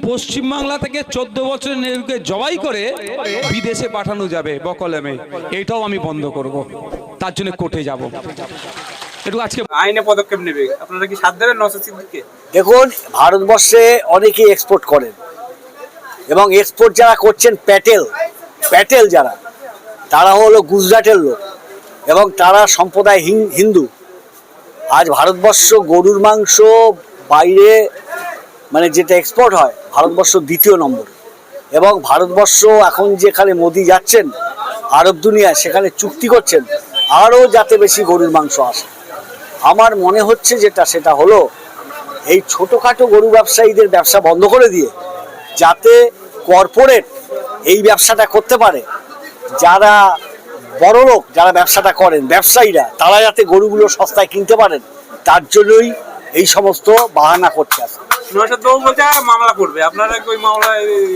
পশ্চিমবাংলা থেকে 14 বছরের নেরুকে জবাই করে বিদেশে পাঠানো যাবে বকলেমে, এটাও আমি বন্ধ করব। তার জন্য কোর্টে যাব। একটু আজকে আইনে পদক্ষেপ নেবে, আপনারা কি সাথ দেবেন নওশাদ সিদ্দিকীকে? দেখুন, ভারতবর্ষে অনেকেই এক্সপোর্ট করেন এবং এক্সপোর্ট যারা করছেন প্যাটেল যারা, তারা হলো গুজরাটের লোক এবং তারা সম্প্রদায় হিন্দু। আজ ভারতবর্ষ গরুর মাংস বাইরে মানে যেটা এক্সপোর্ট হয়, ভারতবর্ষ দ্বিতীয় নম্বর। এবং ভারতবর্ষ এখন যেখানে মোদি যাচ্ছেন আরব দুনিয়ায়, সেখানে চুক্তি করছেন আরও যাতে বেশি গরুর মাংস আসে। আমার মনে হচ্ছে সেটা হলো এই ছোটোখাটো গরু ব্যবসায়ীদের ব্যবসা বন্ধ করে দিয়ে যাতে কর্পোরেট এই ব্যবসাটা করতে পারে, যারা বড় লোক যারা ব্যবসাটা করেন ব্যবসায়ীরা, তারা যাতে গরুগুলো সস্তায় কিনতে পারেন, তার জন্যই এই সমস্ত বাহানা করতে আসে। নওশাদ বাবু বলছে মামলা করবে, আপনারা কি ওই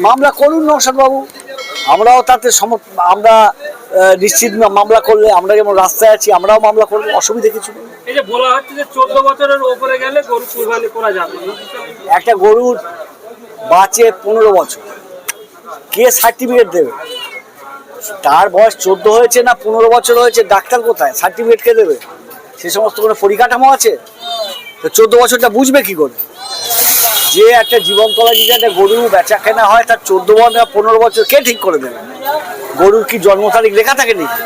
মামলা করুন নওশাদ বাবু, আমরাও তাতে আমরা নিশ্চিত মামলা করলে, আমরা যেমন রাস্তায় আছি আমরাও মামলা করবো, অসুবিধা কিছু নেই। এই যে বলা হচ্ছে যে 14 বছরের উপরে গেলে গরু কুরবানি করা যাবে না, একটা গরুর বাঁচে 15 বছর, কে সার্টিফিকেট দেবে? তার বয়স 14 হয়েছে না 15 বছর হয়েছে, ডাক্তার কোথায়? সার্টিফিকেট কে দেবে? সে সমস্ত কোনো পরিকাঠামো আছে? তো 14 বছরটা বুঝবে কি করে? যে একটা জীবনতলা যদি একটা গরু বেচা কেনা হয়, তার 14 বছর 15 বছর কে ঠিক করে দেবে? গরুর কি জন্ম তারিখ লেখা থাকে নাকি?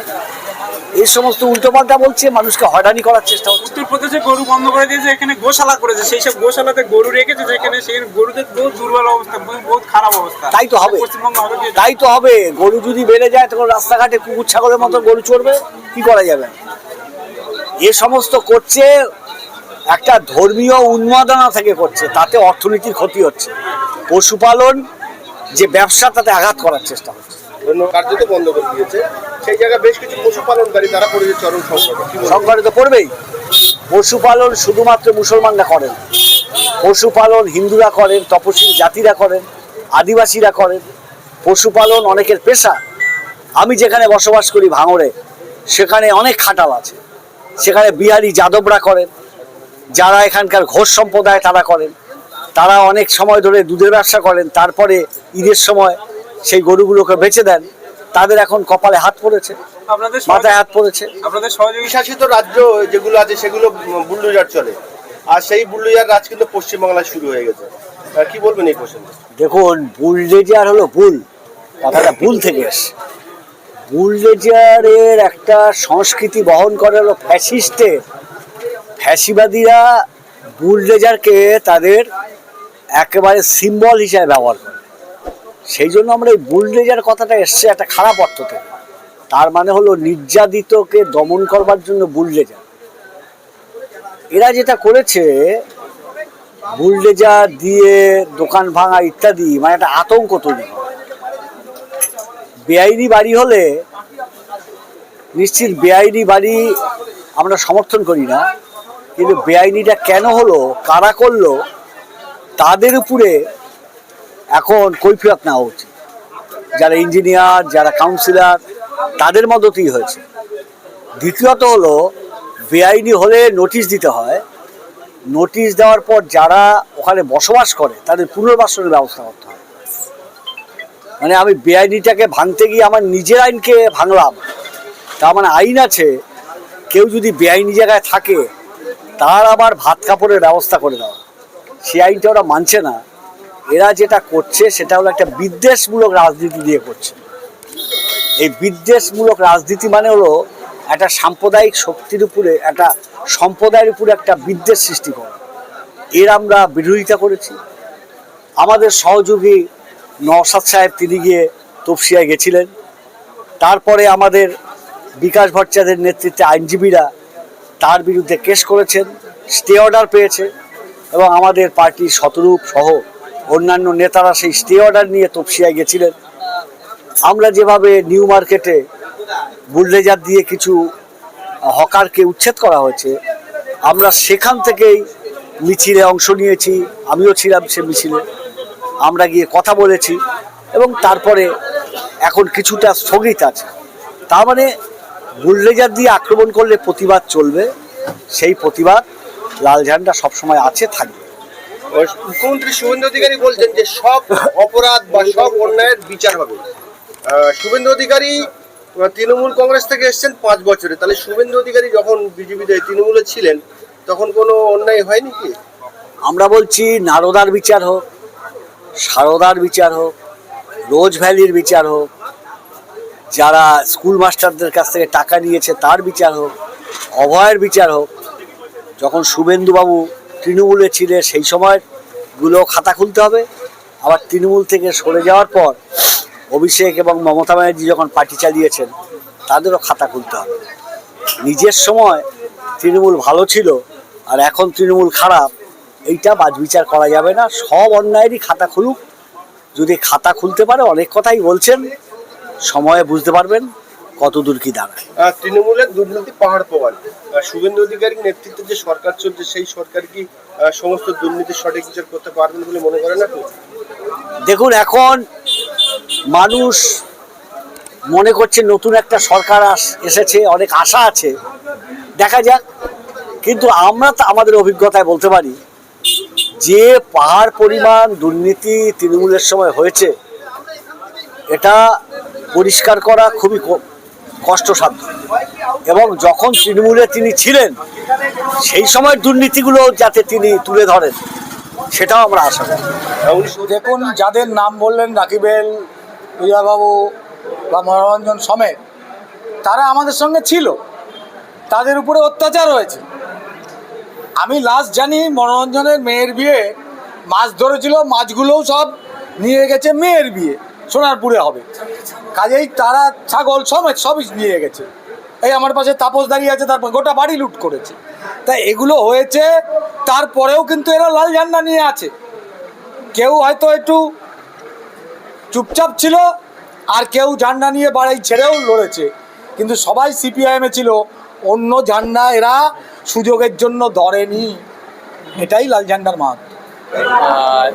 এই সমস্ত উল্টোপাল্টা বলছে, মানুষকে হয়রানি করার চেষ্টা হচ্ছে। উত্তরপ্রদেশে গরু বন্ধ করে দিয়েছে, এখানে গোশালা করেছে, সেই সব গোশালাতে গরু রেখেছে, যেখানে সেই গরুদের বহুত দুর্বল অবস্থা, বহুত খারাপ অবস্থা। তাই তো হবে, পশ্চিমবঙ্গ হবে, তাই তো হবে। গরু যদি বেড়ে যায় তখন রাস্তাঘাটে কুকুর ছাগলের মতো গরু চড়বে, কি করা যাবে? এ সমস্ত করছে একটা ধর্মীয় উন্মাদনা থেকে করছে, তাতে অর্থনীতির ক্ষতি হচ্ছে। পশুপালন যে ব্যবসা, তাতে আঘাত করার চেষ্টা হচ্ছে। কার্যত বন্ধ করে দিয়েছে, সেই জায়গায় বেশ কিছু পশুপালনকারী তারা পড়েছে চরম সংকটে। তো পড়বেই। পশুপালন শুধুমাত্র মুসলমানরা করেন, পশুপালন হিন্দুরা করেন, তপশিলি জাতিরা করেন, আদিবাসীরা করেন। পশুপালন অনেকের পেশা। আমি যেখানে বসবাস করি ভাঙড়ে, সেখানে অনেক খাটাল আছে, সেখানে বিহারি যাদবরা করেন, যারা এখানকার ঘোষ সম্প্রদায় তারা করেন। তারা অনেক সময় ধরে দুধের ব্যবসা করেন, তারপরে ঈদের সময় সেই গরুগুলোকে বেচে দেন। তাদের এখন কপালে হাত পড়েছে, মাথায় হাত পড়েছে। আপনাদের সহযোগী শাসিত রাজ্য যেগুলো আছে সেগুলো বুলডোজার চলে, আর সেই বুলডোজার রাজ কিন্তু পশ্চিমবাংলায় শুরু হয়ে গেছে। কি বলবেন এই প্রসঙ্গে? দেখুন, বুলডোজার হলো ভুল, কথাটা ভুল থেকে এসে। বুলডোজারের একটা সংস্কৃতি বহন করে হলো ফ্যাসিস্টের। ফ্যাসিবাদীরা বুলডোজারকে তাদের একেবারে সিম্বল হিসাবে ব্যবহার করে। সেই জন্য আমরা এই বুলডোজার কথাটা এসছে একটা খারাপ অর্থ থেকে। তার মানে হলো নির্যাতিতকে দমন করবার জন্য বুলডোজার। এরা যেটা করেছে, বুলডোজার দিয়ে দোকান ভাঙা ইত্যাদি, মানে একটা আতঙ্ক তৈরি করে। বেআইনি বাড়ি হলে নিশ্চিত, বেআইনি বাড়ি আমরা সমর্থন করি না, কিন্তু বেআইনিটা কেন হলো, কারা করলো, তাদের উপরে এখন কৈফিয়ত নেওয়া উচিত। যারা ইঞ্জিনিয়ার, যারা কাউন্সিলর, তাদের মদতেই হয়েছে। দ্বিতীয়ত হলো, বেআইনি হলে নোটিশ দিতে হয়। নোটিশ দেওয়ার পর যারা ওখানে বসবাস করে তাদের পুনর্বাসনের ব্যবস্থা করতে হয়। মানে আমি বেআইনিটাকে ভাঙতে গিয়ে আমার নিজের আইনকে ভাঙলাম, তার মানে আইন আছে, কেউ যদি বেআইনি জায়গায় থাকে তার আবার ভাত কাপড়ের ব্যবস্থা করে দেওয়া, সেই আইনটা ওরা মানছে না। এরা যেটা করছে সেটা হলো একটা বিদ্বেষমূলক রাজনীতি দিয়ে করছে। এই বিদ্বেষমূলক রাজনীতি মানে হলো একটা সাম্প্রদায়িক শক্তির উপরে, একটা সম্প্রদায়ের উপরে একটা বিদ্বেষ সৃষ্টি করা। এর আমরা বিরোধিতা করেছি। আমাদের সহযোগী নওশাদ সাহেব, তিনি গিয়ে তপসিয়ায় গেছিলেন। তারপরে আমাদের বিকাশ ভট্টাচার্যের নেতৃত্বে আইনজীবীরা তার বিরুদ্ধে কেস করেছেন, স্টে অর্ডার পেয়েছে, এবং আমাদের পার্টির শতরূপ সহ অন্যান্য নেতারা সেই স্টে অর্ডার নিয়ে তপসিয়ায় গেছিলেন। আমরা যেভাবে নিউ মার্কেটে বুলডোজার দিয়ে কিছু হকারকে উচ্ছেদ করা হয়েছে, আমরা সেখান থেকেই মিছিলে অংশ নিয়েছি, আমিও ছিলাম সে মিছিলে। আমরা গিয়ে কথা বলেছি এবং তারপরে এখন কিছুটা স্থগিত আছে। তার মানে বুলডোজার দিয়ে আক্রমণ করলে প্রতিবাদ চলবে, সেই প্রতিবাদ লাল ঝান্ডা সবসময় আছে, থাকবে। মুখ্যমন্ত্রী শুভেন্দু অধিকারী বলছেন যে সব অপরাধ বা সব অন্যায়ের বিচার হবে। শুভেন্দু অধিকারী তৃণমূল কংগ্রেস থেকে এসেছেন 5 বছরে, তাহলে শুভেন্দু অধিকারী যখন বিজেপিতে তৃণমূলে ছিলেন তখন কোনো অন্যায় হয়নি কি? আমরা বলছি নারদার বিচার হোক, সারদার বিচার হোক, রোজ ভ্যালির বিচার হোক, যারা স্কুল মাস্টারদের কাছ থেকে টাকা নিয়েছে তার বিচার হোক, অভয়ের বিচার হোক। যখন শুভেন্দুবাবু তৃণমূলে ছিলেন সেই সময়গুলো খাতা খুলতে হবে। আবার তৃণমূল থেকে সরে যাওয়ার পর অভিষেক এবং মমতা ব্যানার্জি যখন পার্টি চালিয়েছেন তাদেরও খাতা খুলতে হবে। নিজের সময় তৃণমূল ভালো ছিল আর এখন তৃণমূল খারাপ, এইটা বাছবিচার করা যাবে না। সব অন্যায়েরই খাতা খুলুক, যদি খাতা খুলতে পারে। অনেক কথাই বলছেন, সময়ে বুঝতে পারবেন কত দূর কি দাঁড়ায়। তৃণমূলের দুর্নীতি পাহাড় প্রমাণ। শুভেন্দু অধিকারীর নেতৃত্বে যে সরকার চলছে সেই সরকার কি সমস্ত দুর্নীতির সঠিক বিচার করতে পারবেন বলে মনে করেন আপনি? দেখুন, এখন মানুষ মনে করছে নতুন একটা সরকার এসেছে, অনেক আশা আছে, দেখা যাক। কিন্তু আমরা তো আমাদের অভিজ্ঞতায় বলতে পারি যে পাহাড় পরিমাণ দুর্নীতি তৃণমূলের সময় হয়েছে, এটা পরিষ্কার করা খুবই কষ্টসাধ্য। এবং যখন তৃণমূলে তিনি ছিলেন সেই সময় দুর্নীতিগুলো যাতে তিনি তুলে ধরেন সেটাও আমরা আশা করি। দেখুন, যাদের নাম বললেন রাকিবেল, বিজয়বাবু বা মনোরঞ্জন সমেত, তারা আমাদের সঙ্গে ছিল, তাদের উপরে অত্যাচার হয়েছে। আমি লাস্ট জানি মনোরঞ্জনের মেয়ের বিয়ে মাছ ধরেছিল, মাছগুলোও সব নিয়ে গেছে মেয়ের বিয়ে, সোনারপুরে হবে, কাজেই তারা ছাগল সমেত সবই নিয়ে গেছে। এই আমার পাশে তাপস দাঁড়িয়ে আছে, তারপর গোটা বাড়ি লুট করেছে। তা এগুলো হয়েছে, তারপরেও কিন্তু এরা লাল ঝান্ডা নিয়ে আছে। কেউ হয়তো একটু চুপচাপ ছিল, আর কেউ ঝান্ডা নিয়ে বাড়ি ছেড়েও লড়েছে, কিন্তু সবাই সিপিআইএমে ছিল। অন্য ঝান্ডা এরা সুযোগের জন্য ধরেনি, এটাই লাল ঝান্ডার মাহাত্ম্য।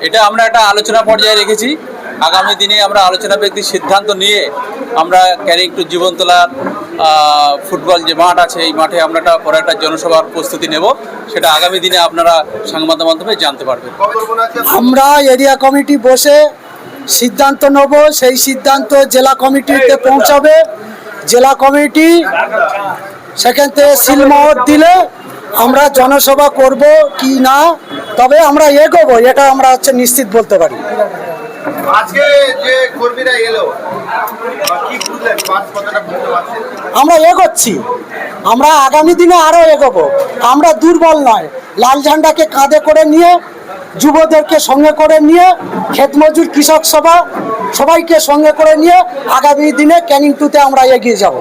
এটা আমরা একটা আলোচনা পর্যায়ে রেখেছি। আগামী দিনে আমরা আলোচনা ব্যক্তির সিদ্ধান্ত নিয়ে আমরা ক্যারিং টু জীবনতলার ফুটবল যে মাঠ আছে, এই মাঠে আমরা পরে একটা জনসভার প্রস্তুতি নেব। সেটা আগামী দিনে আপনারা সংবাদ মাধ্যমে জানতে পারবেন। আমরা এরিয়া কমিটি বসে সিদ্ধান্ত নেব, সেই সিদ্ধান্ত জেলা কমিটিতে পৌঁছাবে। জেলা কমিটি সেখান থেকে সিলমোহর দিলে আমরা জনসভা করব কি না, তবে আমরা এগোবো, এটা আমরা নিশ্চিত বলতে পারি। আজকে যে কর্মীরা এলো কি বুঝলেন, কতটা বুঝতে পারছেন? আমরা এগোচ্ছি, আমরা আগামী দিনে আরো এগোবো। আমরা দুর্বল নয়, লাল ঝান্ডাকে কাঁধে করে নিয়ে, যুবদেরকে সঙ্গে করে নিয়ে, ক্ষেত মজুর কৃষক সভা সবাইকে সঙ্গে করে নিয়ে আগামী দিনে ক্যানিং টুতে আমরা এগিয়ে যাব।